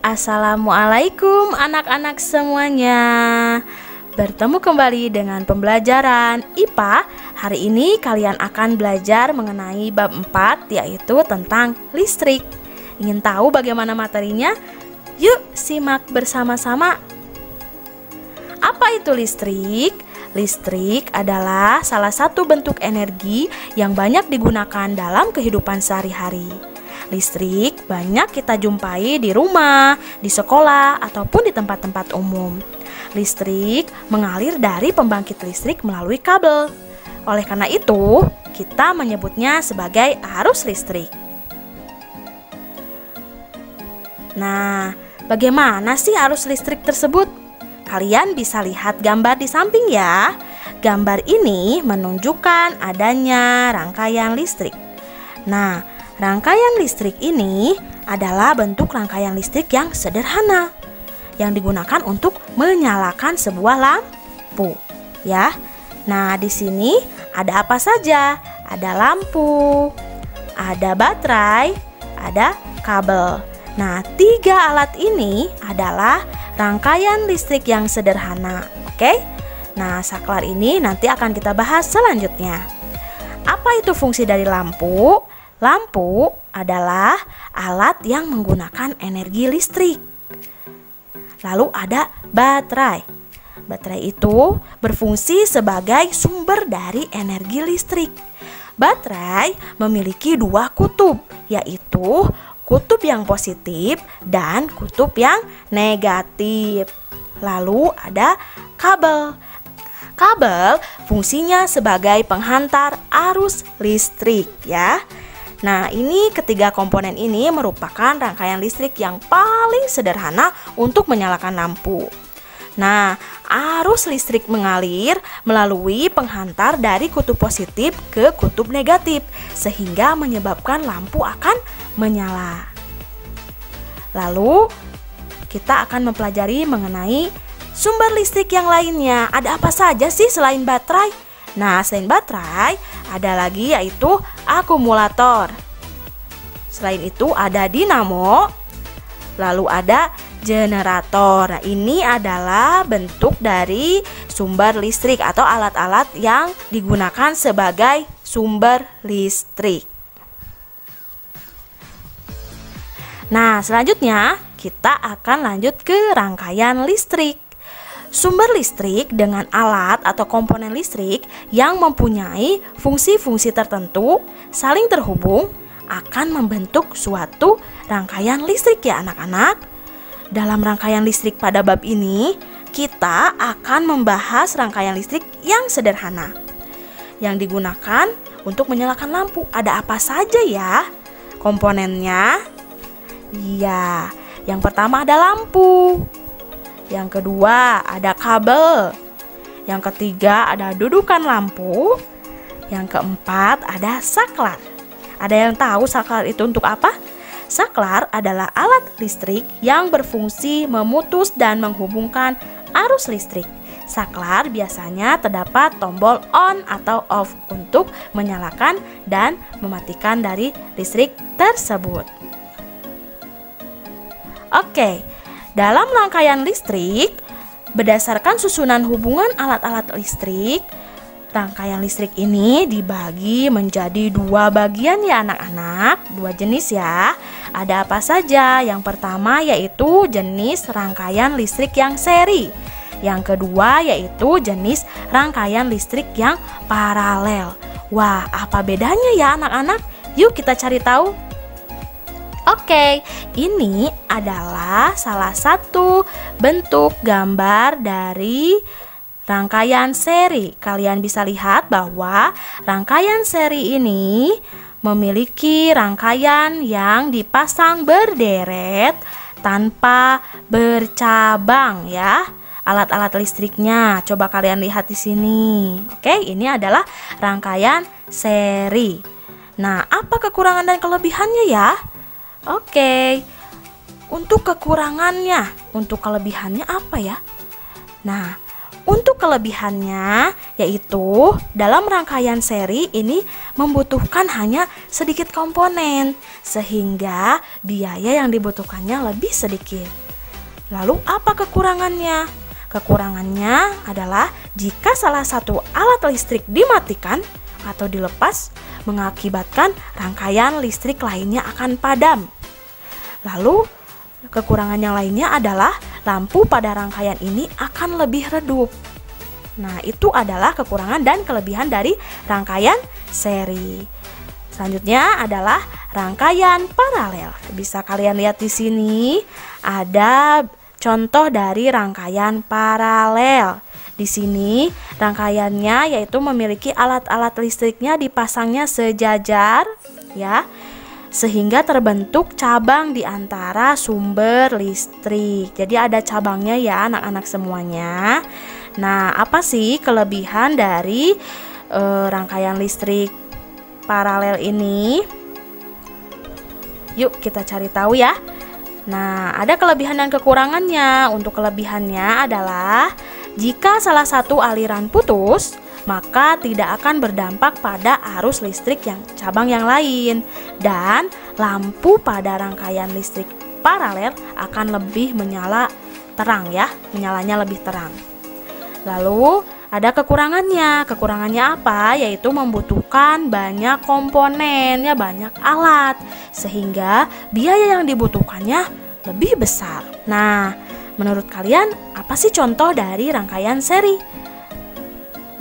Assalamualaikum anak-anak semuanya. Bertemu kembali dengan pembelajaran IPA. Hari ini kalian akan belajar mengenai bab 4, yaitu tentang listrik. Ingin tahu bagaimana materinya? Yuk simak bersama-sama. Apa itu listrik? Listrik adalah salah satu bentuk energi yang banyak digunakan dalam kehidupan sehari-hari. Listrik banyak kita jumpai di rumah, di sekolah, ataupun di tempat-tempat umum. Listrik mengalir dari pembangkit listrik melalui kabel. Oleh karena itu, kita menyebutnya sebagai arus listrik. Nah, bagaimana sih arus listrik tersebut? Kalian bisa lihat gambar di samping ya. Gambar ini menunjukkan adanya rangkaian listrik. Nah, rangkaian listrik ini adalah bentuk rangkaian listrik yang sederhana yang digunakan untuk menyalakan sebuah lampu, ya. Nah, di sini ada apa saja? Ada lampu, ada baterai, ada kabel. Nah, 3 alat ini adalah rangkaian listrik yang sederhana. Oke? Nah, saklar ini nanti akan kita bahas selanjutnya. Apa itu fungsi dari lampu? Lampu adalah alat yang menggunakan energi listrik. Lalu ada baterai. Baterai itu berfungsi sebagai sumber dari energi listrik. Baterai memiliki 2 kutub, yaitu kutub yang positif dan kutub yang negatif. Lalu ada kabel. Kabel fungsinya sebagai penghantar arus listrik, ya. Nah, ini ketiga komponen ini merupakan rangkaian listrik yang paling sederhana untuk menyalakan lampu. Nah, arus listrik mengalir melalui penghantar dari kutub positif ke kutub negatif, sehingga menyebabkan lampu akan menyala. Lalu, kita akan mempelajari mengenai sumber listrik yang lainnya. Ada apa saja sih selain baterai? Nah, selain baterai, ada lagi yaitu akumulator. Selain itu ada dinamo, lalu ada generator. Nah, ini adalah bentuk dari sumber listrik atau alat-alat yang digunakan sebagai sumber listrik. Nah, selanjutnya kita akan lanjut ke rangkaian listrik. Sumber listrik dengan alat atau komponen listrik yang mempunyai fungsi-fungsi tertentu saling terhubung akan membentuk suatu rangkaian listrik, ya anak-anak. Dalam rangkaian listrik pada bab ini, kita akan membahas rangkaian listrik yang sederhana yang digunakan untuk menyalakan lampu. Ada apa saja ya komponennya? Iya, yang pertama ada lampu. Yang kedua ada kabel. Yang ketiga ada dudukan lampu. Yang keempat ada saklar. Ada yang tahu saklar itu untuk apa? Saklar adalah alat listrik yang berfungsi memutus dan menghubungkan arus listrik. Saklar biasanya terdapat tombol on atau off untuk menyalakan dan mematikan dari listrik tersebut. Oke, dalam rangkaian listrik, berdasarkan susunan hubungan alat-alat listrik, rangkaian listrik ini dibagi menjadi 2 bagian ya anak-anak, 2 jenis ya. Ada apa saja? Yang pertama yaitu jenis rangkaian listrik yang seri. Yang kedua yaitu jenis rangkaian listrik yang paralel. Wah, apa bedanya ya anak-anak? Yuk kita cari tahu. Oke, ini adalah salah satu bentuk gambar dari rangkaian seri. Kalian bisa lihat bahwa rangkaian seri ini memiliki rangkaian yang dipasang berderet tanpa bercabang ya. Alat-alat listriknya coba kalian lihat di sini. Oke, ini adalah rangkaian seri. Nah, apa kekurangan dan kelebihannya ya? Oke, untuk kekurangannya, untuk kelebihannya apa ya? Nah, Untuk kelebihannya, yaitu dalam rangkaian seri ini membutuhkan hanya sedikit komponen, sehingga biaya yang dibutuhkannya lebih sedikit. Lalu apa kekurangannya? Kekurangannya adalah jika salah satu alat listrik dimatikan atau dilepas, mengakibatkan rangkaian listrik lainnya akan padam. Lalu kekurangan yang lainnya adalah lampu pada rangkaian ini akan lebih redup. Nah, itu adalah kekurangan dan kelebihan dari rangkaian seri. Selanjutnya adalah rangkaian paralel. Bisa kalian lihat di sini ada contoh dari rangkaian paralel. Di sini rangkaiannya yaitu memiliki alat-alat listriknya dipasangnya sejajar, ya, sehingga terbentuk cabang di antara sumber listrik. Jadi ada cabangnya ya anak-anak semuanya. Nah, apa sih kelebihan dari rangkaian listrik paralel ini? Yuk kita cari tahu ya. Nah, ada kelebihan dan kekurangannya. Untuk kelebihannya adalah jika salah satu aliran putus, maka tidak akan berdampak pada arus listrik yang cabang yang lain, dan lampu pada rangkaian listrik paralel akan lebih menyala terang ya, menyalanya lebih terang. Lalu ada kekurangannya. Kekurangannya apa? Yaitu membutuhkan banyak komponen ya, banyak alat, sehingga biaya yang dibutuhkannya lebih besar. Nah, menurut kalian apa sih contoh dari rangkaian seri?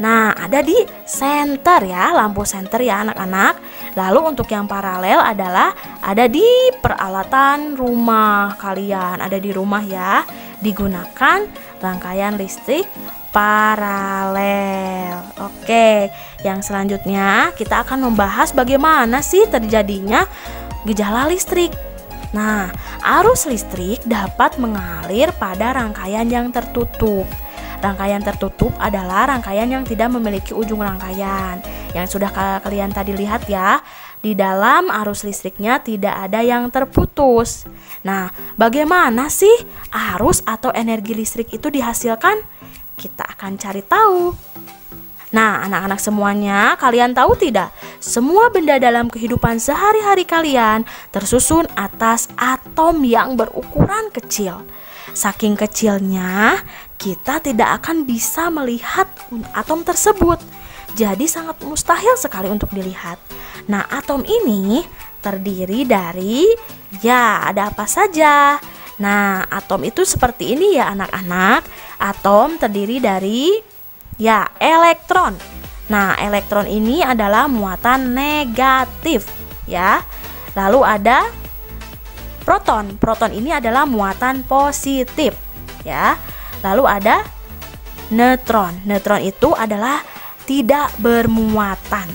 Nah, ada di senter ya, lampu senter ya anak-anak. Lalu untuk yang paralel adalah ada di peralatan rumah kalian, ada di rumah ya, digunakan rangkaian listrik paralel. Oke, yang selanjutnya kita akan membahas bagaimana sih terjadinya gejala listrik. Nah, arus listrik dapat mengalir pada rangkaian yang tertutup. Rangkaian tertutup adalah rangkaian yang tidak memiliki ujung rangkaian. Yang sudah kalian tadi lihat ya, di dalam arus listriknya tidak ada yang terputus. Nah, bagaimana sih arus atau energi listrik itu dihasilkan? Kita akan cari tahu. Nah, anak-anak semuanya, kalian tahu tidak? Semua benda dalam kehidupan sehari-hari kalian tersusun atas atom yang berukuran kecil. Saking kecilnya, kita tidak akan bisa melihat atom tersebut. Jadi sangat mustahil sekali untuk dilihat. Nah, atom ini terdiri dari, ya, ada apa saja? Nah, atom itu seperti ini ya anak-anak. Atom terdiri dari, ya, elektron. Nah, elektron ini adalah muatan negatif, ya. Lalu ada proton. Proton ini adalah muatan positif, ya. Lalu ada neutron. Neutron itu adalah tidak bermuatan.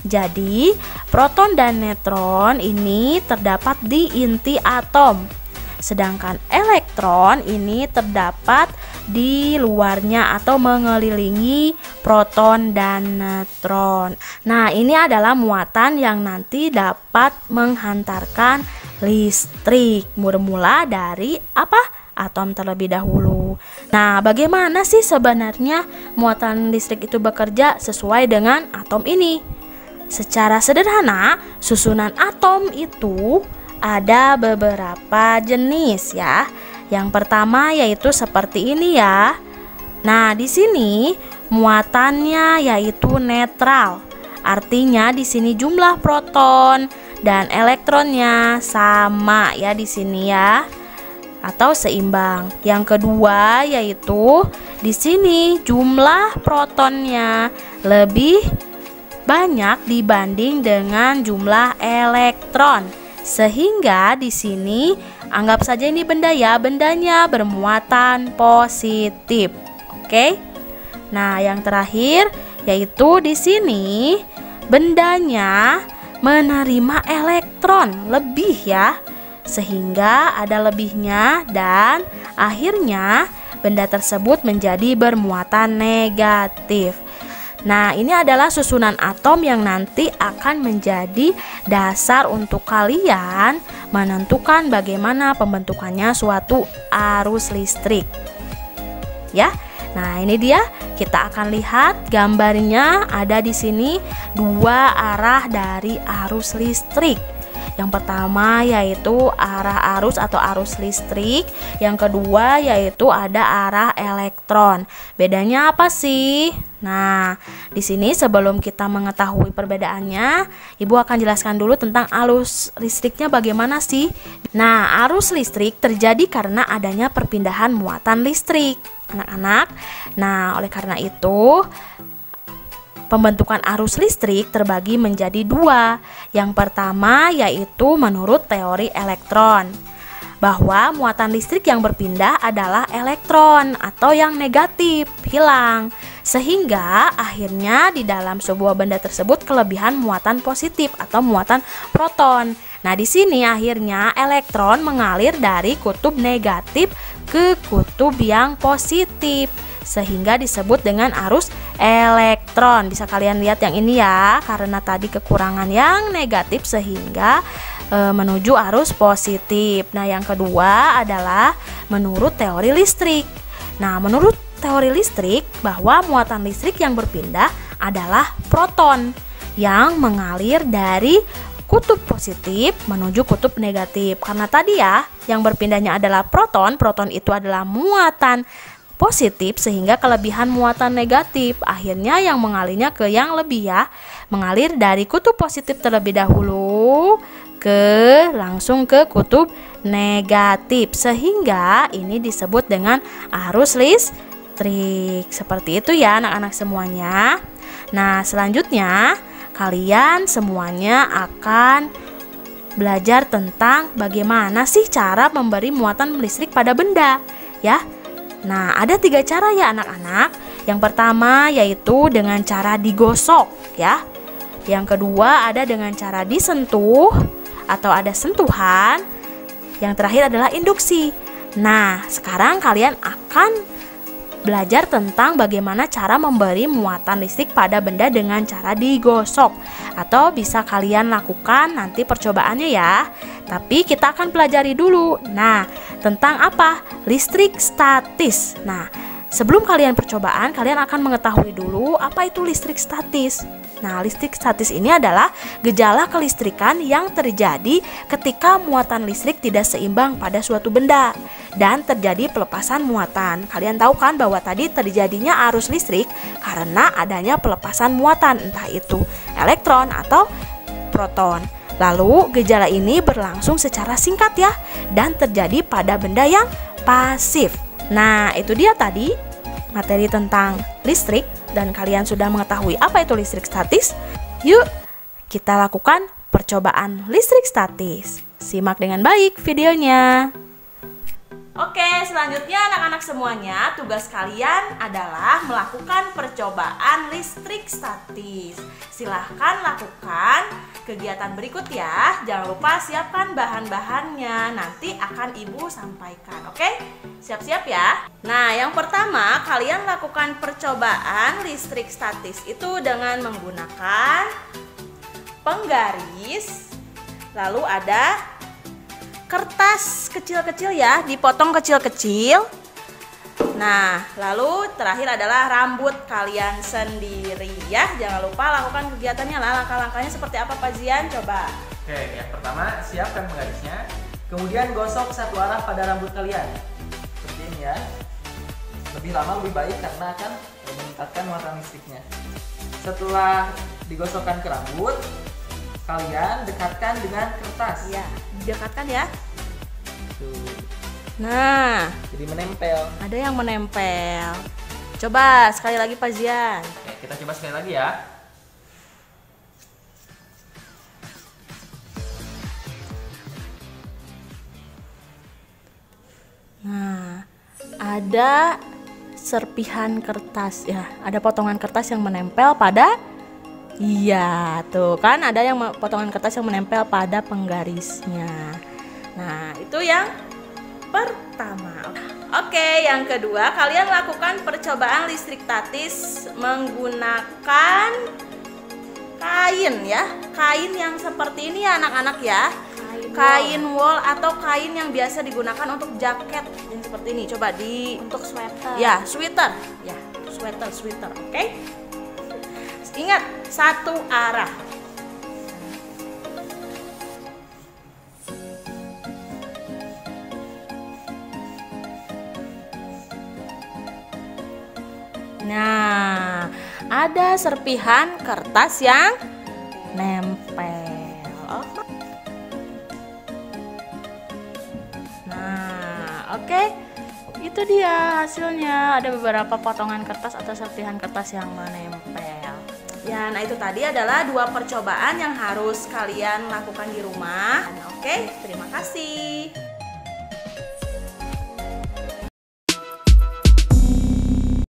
Jadi, proton dan neutron ini terdapat di inti atom. Sedangkan elektron ini terdapat di luarnya atau mengelilingi proton dan neutron. Nah, ini adalah muatan yang nanti dapat menghantarkan listrik. Bermula dari apa? Atom terlebih dahulu. Nah, bagaimana sih sebenarnya muatan listrik itu bekerja sesuai dengan atom ini? Secara sederhana, susunan atom itu ada beberapa jenis ya. Yang pertama yaitu seperti ini ya. Nah, di sini muatannya yaitu netral. Artinya di sini jumlah proton dan elektronnya sama ya di sini ya, atau seimbang. Yang kedua yaitu di sini jumlah protonnya lebih banyak dibanding dengan jumlah elektron. Sehingga di sini anggap saja ini benda ya, bendanya bermuatan positif. Oke. Nah, yang terakhir yaitu di sini bendanya menerima elektron lebih ya. Sehingga ada lebihnya dan akhirnya benda tersebut menjadi bermuatan negatif. Nah, ini adalah susunan atom yang nanti akan menjadi dasar untuk kalian menentukan bagaimana pembentukannya suatu arus listrik. Ya. Nah, ini dia, kita akan lihat gambarnya ada di sini dua arah dari arus listrik. Yang pertama yaitu arah arus atau arus listrik, yang kedua yaitu ada arah elektron. Bedanya apa sih? Nah, di sini sebelum kita mengetahui perbedaannya, Ibu akan jelaskan dulu tentang arus listriknya bagaimana sih. Nah, arus listrik terjadi karena adanya perpindahan muatan listrik, anak-anak. Nah, oleh karena itu pembentukan arus listrik terbagi menjadi dua. Yang pertama yaitu menurut teori elektron, bahwa muatan listrik yang berpindah adalah elektron atau yang negatif, hilang. Sehingga akhirnya di dalam sebuah benda tersebut kelebihan muatan positif atau muatan proton. Nah, di sini akhirnya elektron mengalir dari kutub negatif ke kutub yang positif, sehingga disebut dengan arus elektron. Bisa kalian lihat yang ini ya, karena tadi kekurangan yang negatif sehingga menuju arus positif. Nah, yang kedua adalah menurut teori listrik. Nah, menurut teori listrik bahwa muatan listrik yang berpindah adalah proton yang mengalir dari kutub positif menuju kutub negatif. Karena tadi ya, yang berpindahnya adalah proton, proton itu adalah muatan positif sehingga kelebihan muatan negatif. Akhirnya yang mengalirnya ke yang lebih ya, mengalir dari kutub positif terlebih dahulu langsung ke kutub negatif, sehingga ini disebut dengan arus listrik. Seperti itu ya anak-anak semuanya. Nah, selanjutnya kalian semuanya akan belajar tentang bagaimana sih cara memberi muatan listrik pada benda ya. Nah, ada 3 cara ya anak-anak. Yang pertama yaitu dengan cara digosok ya. Yang kedua ada dengan cara disentuh atau ada sentuhan. Yang terakhir adalah induksi. Nah, sekarang kalian akan belajar tentang bagaimana cara memberi muatan listrik pada benda dengan cara digosok. Atau bisa kalian lakukan nanti percobaannya ya. Tapi kita akan pelajari dulu. Nah, tentang apa? Listrik statis. Nah, sebelum kalian percobaan, kalian akan mengetahui dulu apa itu listrik statis. Nah, listrik statis ini adalah gejala kelistrikan yang terjadi ketika muatan listrik tidak seimbang pada suatu benda dan terjadi pelepasan muatan. Kalian tahu kan bahwa tadi terjadinya arus listrik karena adanya pelepasan muatan, entah itu elektron atau proton. Lalu gejala ini berlangsung secara singkat ya, dan terjadi pada benda yang pasif. Nah, itu dia tadi materi tentang listrik, dan kalian sudah mengetahui apa itu listrik statis. Yuk, kita lakukan percobaan listrik statis. Simak dengan baik videonya. Oke, selanjutnya anak-anak semuanya, tugas kalian adalah melakukan percobaan listrik statis. Silahkan lakukan kegiatan berikut ya. Jangan lupa siapkan bahan-bahannya, nanti akan Ibu sampaikan. Oke, siap-siap ya. Nah, yang pertama kalian lakukan percobaan listrik statis itu dengan menggunakan penggaris, lalu ada kertas kecil-kecil ya, dipotong kecil-kecil. Nah, lalu terakhir adalah rambut kalian sendiri ya. Jangan lupa lakukan kegiatannya lah. Langkah-langkahnya seperti apa Pak Zian? Coba. Oke, yang pertama siapkan penggarisnya. Kemudian gosok satu arah pada rambut kalian. Seperti ini ya. Lebih lama lebih baik karena akan meningkatkan muatan listriknya. Setelah digosokkan ke rambut, kalian dekatkan dengan kertas. Iya, dekatkan ya. Tuh. Nah, Jadi menempel. ada yang menempel. Coba sekali lagi Pak Zian. Oke, kita coba sekali lagi ya. Nah, ada serpihan kertas ya, ada potongan kertas yang menempel pada, iya tuh kan, ada yang potongan kertas yang menempel pada penggarisnya. Nah, itu yang pertama. Oke, yang kedua kalian lakukan percobaan listrik statis menggunakan kain ya, kain yang seperti ini ya anak-anak ya. Kain kain wool atau kain yang biasa digunakan untuk jaket yang seperti ini. Coba di Untuk sweater. ya, sweater. Ya, sweater, oke? Ingat, satu arah. Nah, ada serpihan kertas yang nempel. Nah, oke. Itu dia hasilnya. Ada beberapa potongan kertas atau serpihan kertas yang menempel. Ya, nah itu tadi adalah 2 percobaan yang harus kalian lakukan di rumah. Oke, terima kasih.